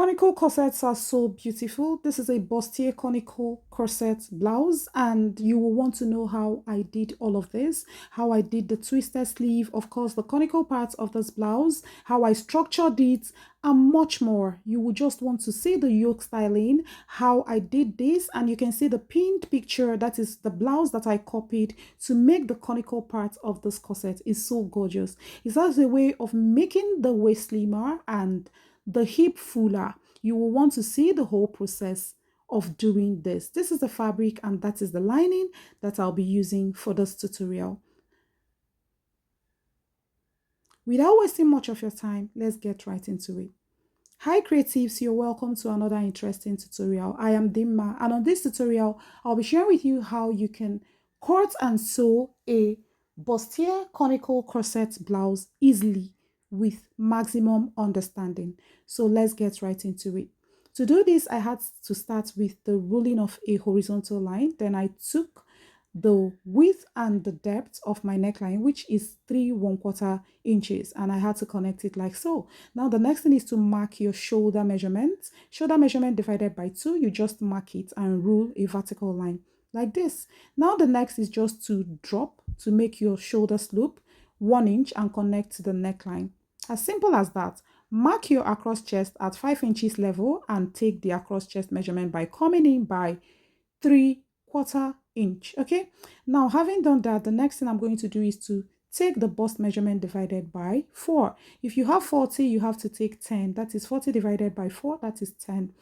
Conical corsets are so beautiful. This is a Bustier Conical Corset Blouse, and you will want to know how I did all of this, how I did the twisted sleeve, of course, the conical parts of this blouse, how I structured it, and much more. You will just want to see the yoke styling, how I did this, and you can see the pinned picture, that is the blouse that I copied to make the conical part of this corset. Is so gorgeous. It's as a way of making the waist slimmer and the hip fuller. You will want to see the whole process of doing this. This is the fabric and that is the lining that I'll be using for this tutorial. Without wasting much of your time, let's get right into it. Hi creatives, you're welcome to another interesting tutorial. I am Dimma, and on this tutorial, I'll be sharing with you how you can cut and sew a Bustier Conical Corset blouse easily with maximum understanding. So let's get right into it. To do this, I had to start with the ruling of a horizontal line. Then I took the width and the depth of my neckline, which is 3¼ inches, and I had to connect it like so. Now the next thing is to mark your shoulder measurement. Shoulder measurement divided by 2, you just mark it and rule a vertical line like this. Now the next is just to drop to make your shoulder slope 1 inch and connect to the neckline. As simple as that. Mark your across chest at 5 inches level and take the across chest measurement by coming in by 3/4 inch. Okay, now having done that, the next thing I'm going to do is to take the bust measurement divided by 4. If you have 40, you have to take 10. That is 40 divided by 4, that is 10.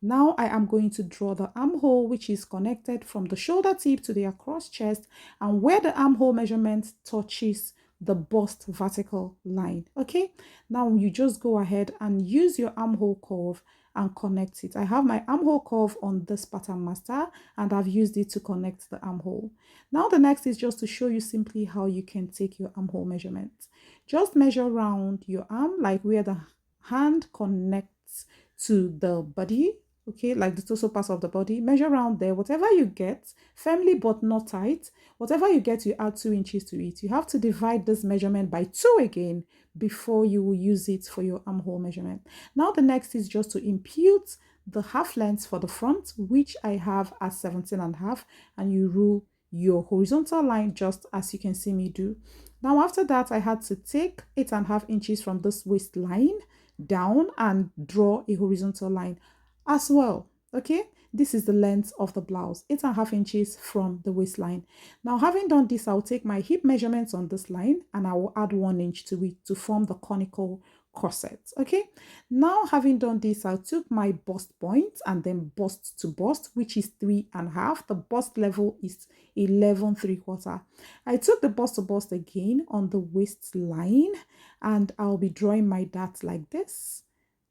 Now I am going to draw the armhole, which is connected from the shoulder tip to the across chest, and where the armhole measurement touches the bust vertical line. Okay, now you just go ahead and use your armhole curve and connect it. I have my armhole curve on this pattern master and I've used it to connect the armhole. Now the next is just to show you simply how you can take your armhole measurement. Just measure around your arm, like where the hand connects to the body, okay, like the torso part of the body. Measure around there. Whatever you get, firmly but not tight, whatever you get, you add 2 inches to it. You have to divide this measurement by 2 again before you will use it for your armhole measurement. Now the next is just to impute the half length for the front, which I have at 17½, and you rule your horizontal line just as you can see me do. Now after that, I had to take 8½ inches from this waistline down and draw a horizontal line as well. Okay, this is the length of the blouse, 8½ inches from the waistline. Now having done this, I'll take my hip measurements on this line and I will add 1 inch to it to form the conical corset. Okay, now having done this, I took my bust point and then bust to bust, which is 3½. The bust level is 11¾ I took the bust to bust again on the waistline and I'll be drawing my dart like this.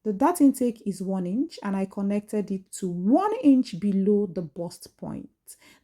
The dart intake is 1 inch and I connected it to 1 inch below the bust point.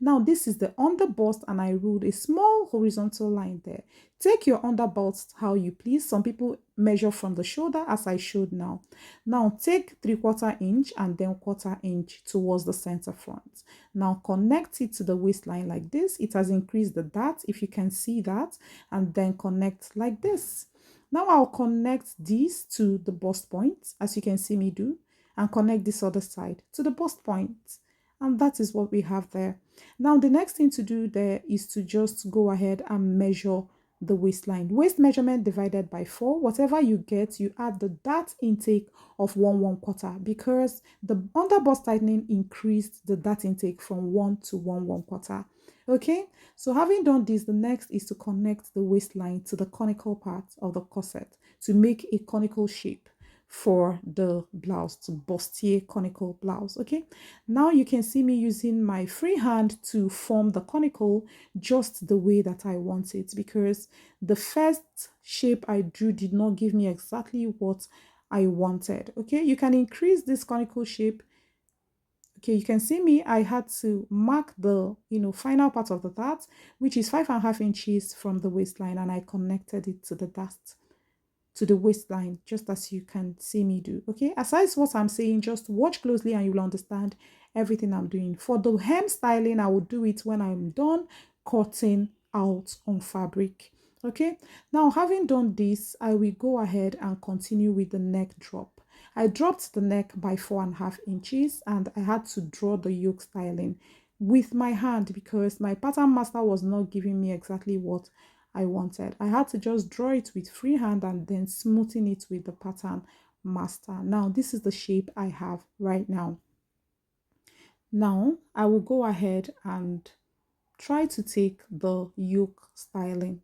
Now this is the under bust and I ruled a small horizontal line there. Take your under bust how you please. Some people measure from the shoulder as I showed now. Now take 3/4 inch and then 1/4 inch towards the center front. Now connect it to the waistline like this. It has increased the dart if you can see that, and then connect like this. Now I'll connect this to the bust point, as you can see me do, and connect this other side to the bust point. And that is what we have there. Now the next thing to do there is to just go ahead and measure the waistline. Waist measurement divided by 4. Whatever you get, you add the dart intake of 1/1/4 because the under bust tightening increased the dart intake from 1 to 1/1/4. Okay, so having done this, the next is to connect the waistline to the conical part of the corset to make a conical shape for the blouse, to Bustier Conical Blouse. Okay, now you can see me using my free hand to form the conical just the way that I want it, because the first shape I drew did not give me exactly what I wanted. Okay, you can increase this conical shape. Okay, you can see me, I had to mark the final part of the dart, which is 5½ inches from the waistline, and I connected it to the dart, to the waistline, just as you can see me do. Okay, aside what I'm saying, just watch closely and you'll understand everything I'm doing. For the hem styling, I will do it when I'm done cutting out on fabric. Okay, now having done this, I will go ahead and continue with the neck drop. I dropped the neck by 4.5 inches and I had to draw the yoke styling with my hand because my pattern master was not giving me exactly what I wanted. I had to just draw it with free hand and then smoothing it with the pattern master. Now this is the shape I have right now. Now I will go ahead and try to take the yoke styling.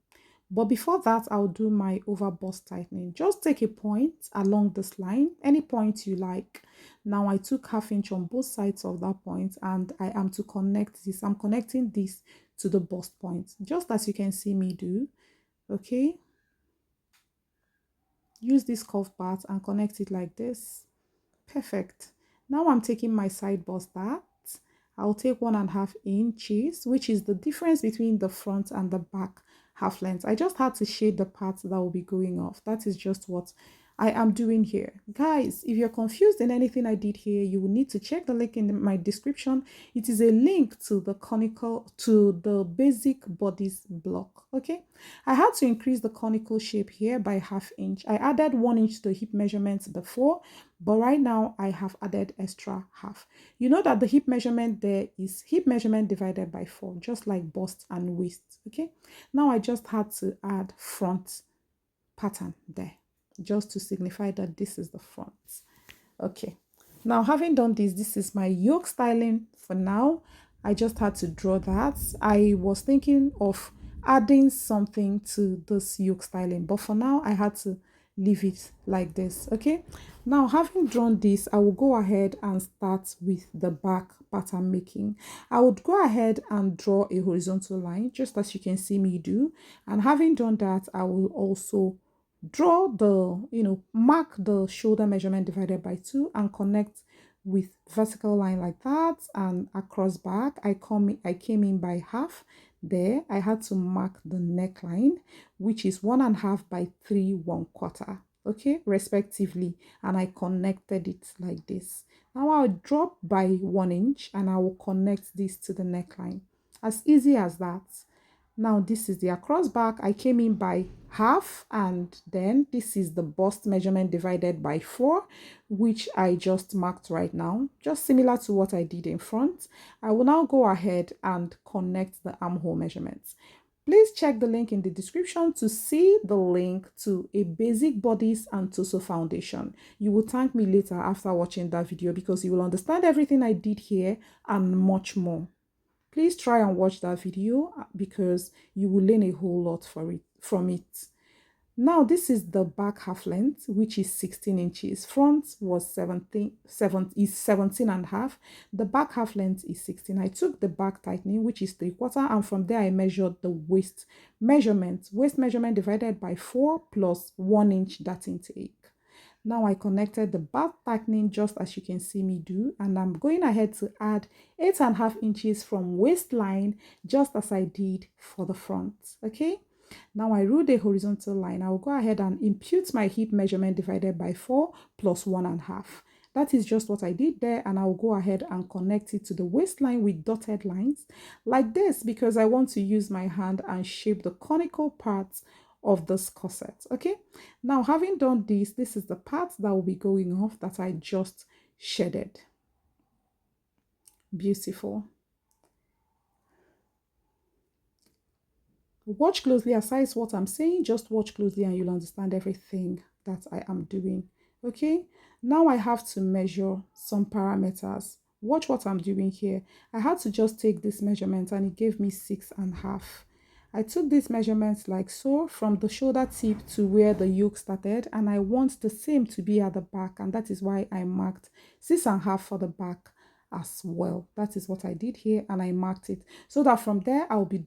But before that, I'll do my over bust tightening. Just take a point along this line, any point you like. Now I took 1/2 inch on both sides of that point and I am to connect this. I'm connecting this to the bust point, just as you can see me do. Okay. Use this curved part and connect it like this. Perfect. Now I'm taking my side bust dart. I'll take 1.5 inches, which is the difference between the front and the back half length. I just had to shade the part that will be going off. That is just what I am doing here. Guys, if you're confused in anything I did here, you will need to check the link in my description. It is a link to the basic bodice block. Okay, I had to increase the conical shape here by 1/2 inch. I added 1 inch to the hip measurements before, but right now I have added extra half. You know that the hip measurement there is hip measurement divided by 4, just like bust and waist. Okay, now I just had to add front pattern there just to signify that this is the front. Okay, now having done this is my yoke styling for now. I just had to draw that. I was thinking of adding something to this yoke styling, but for now I had to leave it like this. Okay, now having drawn this, I will go ahead and start with the back pattern making. I would go ahead and draw a horizontal line just as you can see me do, and having done that, I will also draw the mark the shoulder measurement divided by 2 and connect with vertical line like that, and across back I came in by half. There I had to mark the neckline, which is 1.5 by 3 1/4, okay, respectively, and I connected it like this. Now I'll drop by 1 inch and I will connect this to the neckline. As easy as that. Now this is the across back. I came in by half, and then this is the bust measurement divided by 4, which I just marked right now, just similar to what I did in front. I will now go ahead and connect the armhole measurements. Please check the link in the description to see the link to a basic bodice and torso foundation. You will thank me later after watching that video because you will understand everything I did here and much more. Please try and watch that video because you will learn a whole lot from it. Now this is the back half length, which is 16 inches. Front was 17.5. The back half length is 16. I took the back tightening, which is 3/4, and from there I measured the waist measurement. Waist measurement divided by 4 plus 1 inch dart intake. Now I connected the back tightening just as you can see me do, and I'm going ahead to add 8.5 inches from waistline just as I did for the front. Okay, now I ruled a horizontal line. I will go ahead and impute my hip measurement divided by 4 plus 1.5. That is just what I did there, and I'll go ahead and connect it to the waistline with dotted lines like this because I want to use my hand and shape the conical parts of this corset. Okay, now having done this is the part that will be going off that I just shaded. Beautiful. Watch closely. Aside what I'm saying, just watch closely and you'll understand everything that I am doing. Okay, now I have to measure some parameters. Watch what I'm doing here. I had to just take this measurement and it gave me 6.5. I took these measurements like so from the shoulder tip to where the yoke started, and I want the same to be at the back, and that is why I marked 6.5 for the back as well. That is what I did here, and I marked it so that from there I'll be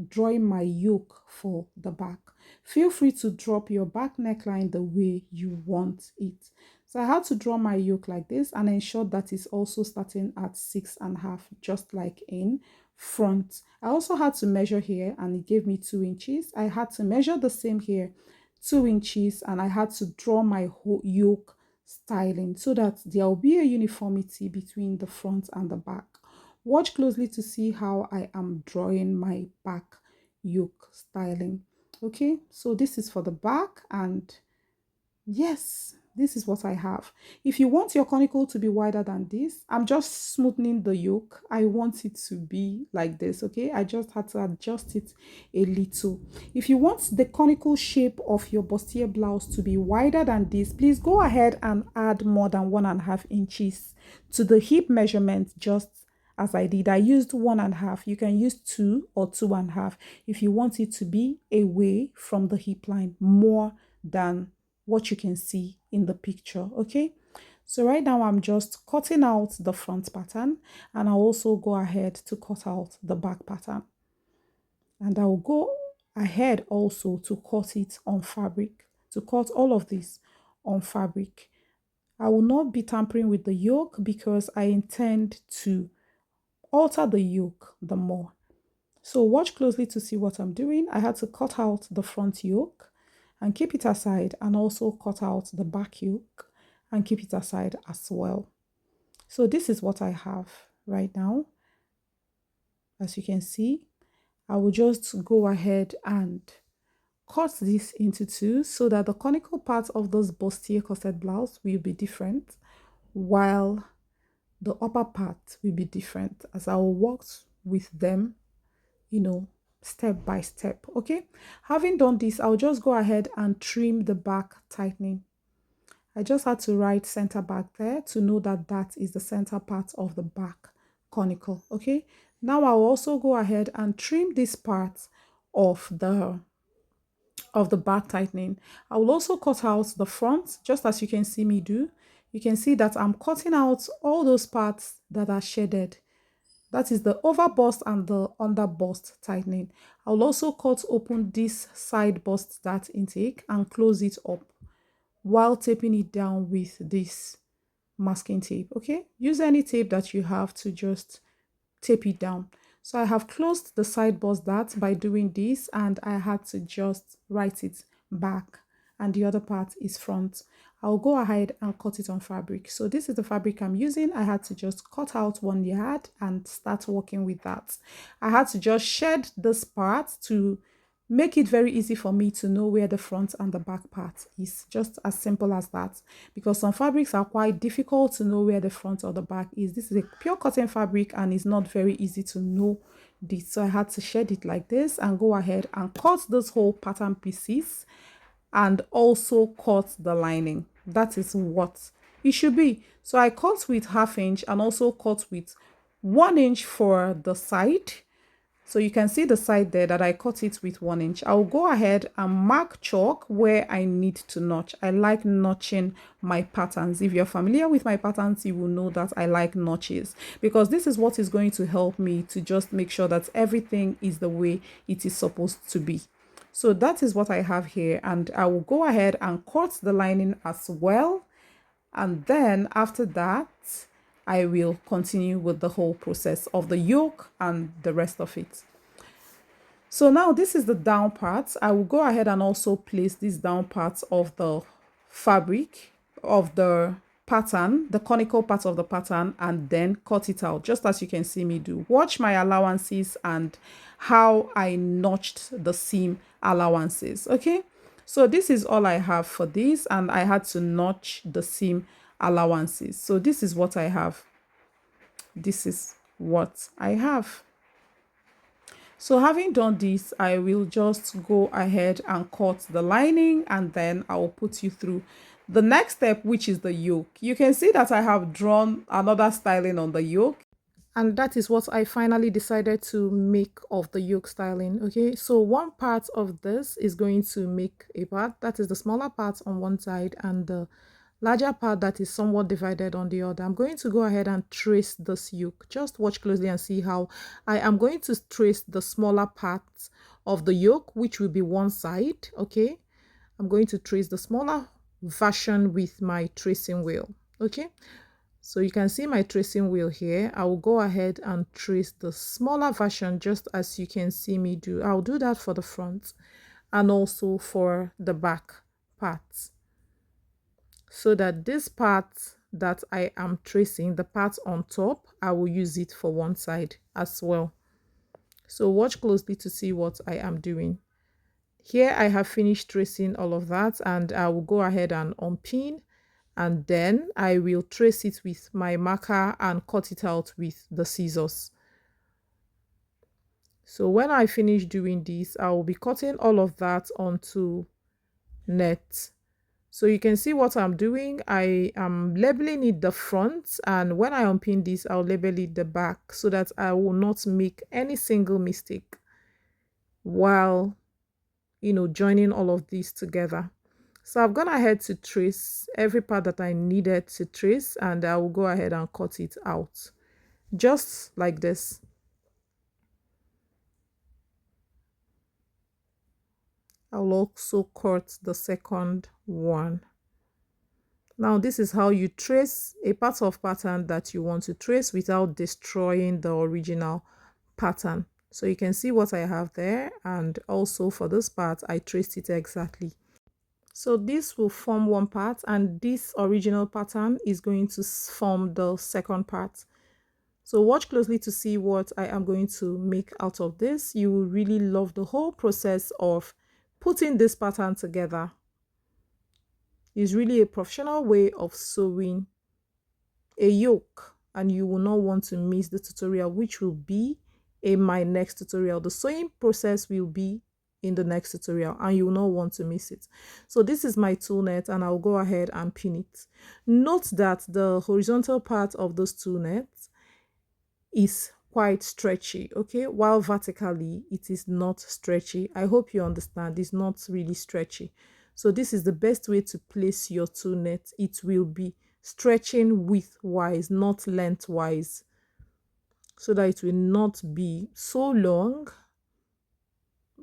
drawing my yoke for the back. Feel free to drop your back neckline the way you want it. So I had to draw my yoke like this and ensure that it's also starting at 6.5, just like in front. I also had to measure here and it gave me 2 inches. I had to measure the same here, 2 inches, and I had to draw my whole yoke styling so that there will be a uniformity between the front and the back. Watch closely to see how I am drawing my back yoke styling. Okay, so this is for the back, and yes, this is what I have. If you want your conical to be wider than this, I'm just smoothing the yoke. I want it to be like this, okay? I just had to adjust it a little. If you want the conical shape of your bustier blouse to be wider than this, please go ahead and add more than 1.5 inches to the hip measurement, just as I did. I used 1.5. You can use 2 or 2.5 if you want it to be away from the hip line more than what you can see in the picture. Okay, so right now I'm just cutting out the front pattern, and I'll also go ahead to cut out the back pattern, and I'll go ahead also to cut it on fabric, to cut all of this on fabric. I will not be tampering with the yoke because I intend to alter the yoke the more. So watch closely to see what I'm doing. I had to cut out the front yoke and keep it aside, and also cut out the back yoke and keep it aside as well. So this is what I have right now. As you can see, I will just go ahead and cut this into two so that the conical part of this bustier corset blouse will be different, while the upper part will be different, as I will work with them, you know, step by step. Okay, having done this, I'll just go ahead and trim the back tightening. I just had to write center back there to know that that is the center part of the back conical. Okay, now I'll also go ahead and trim this part of the back tightening. I will also cut out the front, just as you can see me do. You can see that I'm cutting out all those parts that are shaded. That is the over bust and the under bust tightening. I'll also cut open this side bust dart intake and close it up while taping it down with this masking tape. Okay, use any tape that you have to just tape it down. So I have closed the side bust dart by doing this, and I had to just write it back, and the other part is front. I'll go ahead and cut it on fabric. So this is the fabric I'm using. I had to just cut out 1 yard and start working with that. I had to just shed this part to make it very easy for me to know where the front and the back part is. Just as simple as that, because some fabrics are quite difficult to know where the front or the back is. This is a pure cotton fabric and it's not very easy to know this, so I had to shed it like this and go ahead and cut those whole pattern pieces and also cut the lining. That is what it should be. So I cut with 1/2 inch and also cut with 1 inch for the side. So you can see the side there that I cut it with 1 inch. I'll go ahead and mark chalk where I need to notch. I like notching my patterns. If you're familiar with my patterns, you will know that I like notches, because this is what is going to help me to just make sure that everything is the way it is supposed to be. So that is what I have here, and I will go ahead and cut the lining as well. And then after that, I will continue with the whole process of the yoke and the rest of it. So now this is the down part. I will go ahead and also place this down part of the fabric of the pattern, the conical part of the pattern, and then cut it out, just as you can see me do. Watch my allowances and how I notched the seam allowances. Okay, so this is all I have for this, and I had to notch the seam allowances. So this is what I have. This is what I have. So having done this, I will just go ahead and cut the lining, and then I will put you through the next step, which is the yoke. You can see that I have drawn another styling on the yoke, and that is what I finally decided to make of the yoke styling. Okay, so one part of this is going to make a part that is the smaller part on one side and the larger part that is somewhat divided on the other. I'm going to go ahead and trace this yoke. Just watch closely and see how I am going to trace the smaller part of the yoke, which will be one side. Okay, I'm going to trace the smaller version with my tracing wheel. Okay, so you can see my tracing wheel here. I will go ahead and trace the smaller version, just as you can see me do. I'll do that for the front and also for the back parts, so that this part that I am tracing, the part on top, I will use it for one side as well. So watch closely to see what I am doing. Here I have finished tracing all of that, and I will go ahead and unpin and then I will trace it with my marker and cut it out with the scissors. So when I finish doing this, I will be cutting all of that onto net. So you can see what I'm doing. I am labeling it the front, and when I unpin this, I'll label it the back so that I will not make any single mistake while, joining all of these together. So I've gone ahead to trace every part that I needed to trace, and I will go ahead and cut it out just like this. I'll also cut the second one. Now this is how you trace a part of pattern that you want to trace without destroying the original pattern. So you can see what I have there, and also for this part I traced it exactly. So this will form one part, and this original pattern is going to form the second part. So watch closely to see what I am going to make out of this. You will really love the whole process of putting this pattern together. It's really a professional way of sewing a yoke, and you will not want to miss the tutorial, which will be in my next tutorial. The sewing process will be in the next tutorial, and you will not want to miss it. So this is my tool net, and I'll go ahead and pin it. Note that the horizontal part of those tool nets is quite stretchy, okay, while vertically it is not stretchy. I hope you understand, it's not really stretchy. So this is the best way to place your tool net. It will be stretching width-wise, not length-wise, so that it will not be so long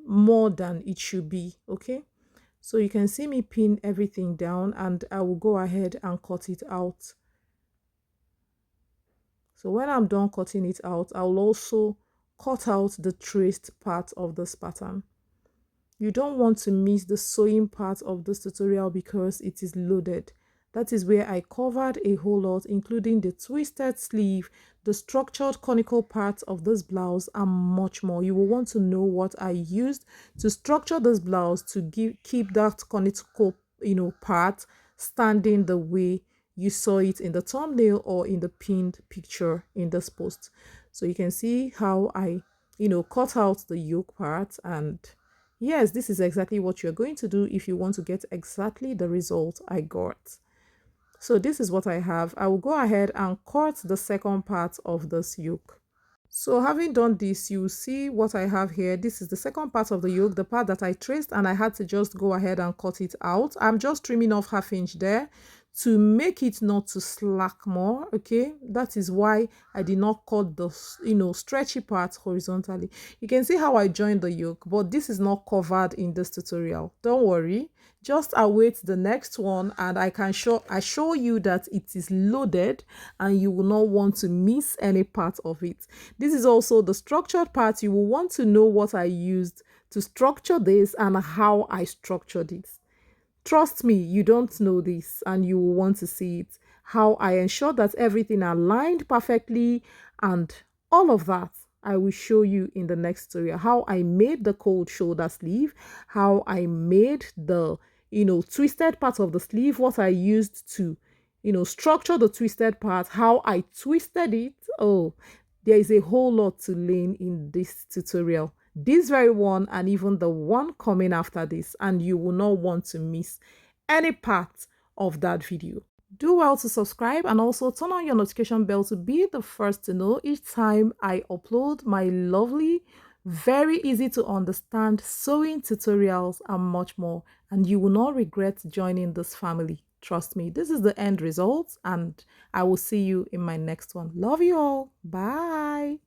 more than it should be, okay? So you can see me pin everything down, and I will go ahead and cut it out. So when I'm done cutting it out, I'll also cut out the traced part of this pattern. You don't want to miss the sewing part of this tutorial because it is loaded. That is where I covered a whole lot, including the twisted sleeve, the structured conical part of this blouse, and much more. You will want to know what I used to structure this blouse to keep that conical, part standing the way you saw it in the thumbnail or in the pinned picture in this post. So you can see how I, cut out the yoke part, and yes, this is exactly what you're going to do if you want to get exactly the result I got. So this is what I have. I will go ahead and cut the second part of this yoke. So having done this, you see what I have here. This is the second part of the yoke, the part that I traced, and I had to just go ahead and cut it out. I'm just trimming off 1/2 inch there to make it not to slack more, okay? That is why I did not cut the stretchy part horizontally. You can see how I joined the yoke, but this is not covered in this tutorial. Don't worry, just await the next one, and I show you that it is loaded and you will not want to miss any part of it. This is also the structured part. You will want to know what I used to structure this and how I structured it. Trust me, you don't know this and you will want to see it. How I ensure that everything aligned perfectly and all of that. I will show you in the next tutorial. How I made the cold shoulder sleeve, how I made the, twisted part of the sleeve, what I used to, structure the twisted part, how I twisted it. Oh, there is a whole lot to learn in this tutorial. This very one and even the one coming after this, and you will not want to miss any part of that video. Do well to subscribe and also turn on your notification bell to be the first to know each time I upload my lovely, very easy to understand sewing tutorials and much more, and you will not regret joining this family. Trust me, this is the end result, and I will see you in my next one. Love you all. Bye.